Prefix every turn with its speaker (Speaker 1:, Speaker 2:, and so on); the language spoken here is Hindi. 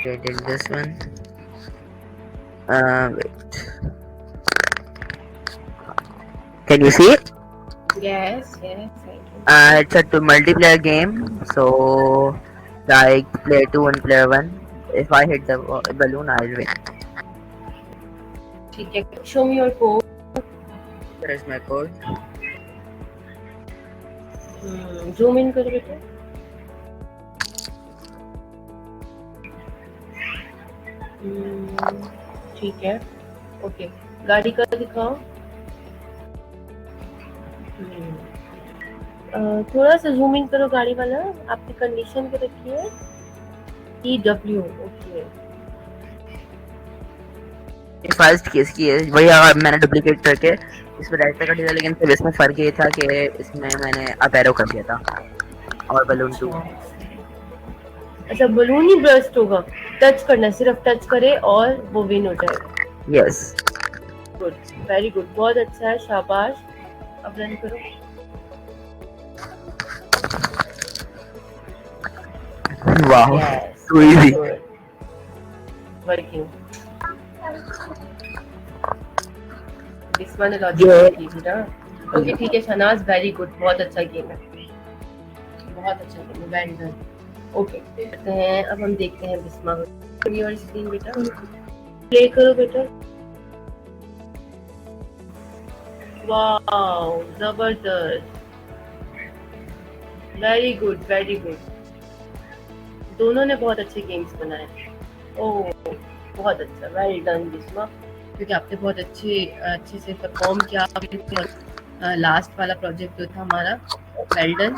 Speaker 1: created this one. Wait. Can you see it?
Speaker 2: Yes, I can.
Speaker 1: It's a multiplayer game. So, like player 2 and player 1. If I hit the balloon, I'll win.
Speaker 2: ठीक है. Show me your code.
Speaker 1: Here is my code.
Speaker 2: Zoom in करो बेटा. ठीक है. ओके. गाड़ी का दिखाओ. थोड़ा सा जूम इन करो गाड़ी वाला. आपकी कंडीशन पे रखिए. EW. ओके.
Speaker 1: फर्स्ट केस की है वही. मैंने डुप्लीकेट करके इसमें राइट पे कर दिया, लेकिन फिर इसमें फर्क ये था कि इसमें मैंने अप एरो कर दिया था और बलून 2.
Speaker 2: अच्छा, बलून ही बर्स्ट होगा. टच करना, सिर्फ टच करे और वो विन हो जाएगा.
Speaker 1: यस.
Speaker 2: गुड, वेरी गुड, बहुत अच्छा है, शाबाश. अब रन करो.
Speaker 1: वाह,
Speaker 2: yes,
Speaker 1: too easy.
Speaker 2: Working. This one logic की ना. ओके, ठीक है शहनाज, वेरी गुड, बहुत अच्छा गेम है, बहुत अच्छा गेम है, वेरी डन. ओके, करते हैं. अब हम देखते हैं बिस्मा और स्क्रीन. बेटा प्ले करो बेटा. वाओ, जबरदस्त, वेरी गुड, वेरी गुड. दोनों ने बहुत अच्छे गेम्स बनाए. ओह, बहुत अच्छा, वेरी डन बिस्मा, क्योंकि आपने बहुत अच्छे से परफॉर्म किया. लास्ट वाला प्रोजेक्ट जो था हमारा, वेल डन.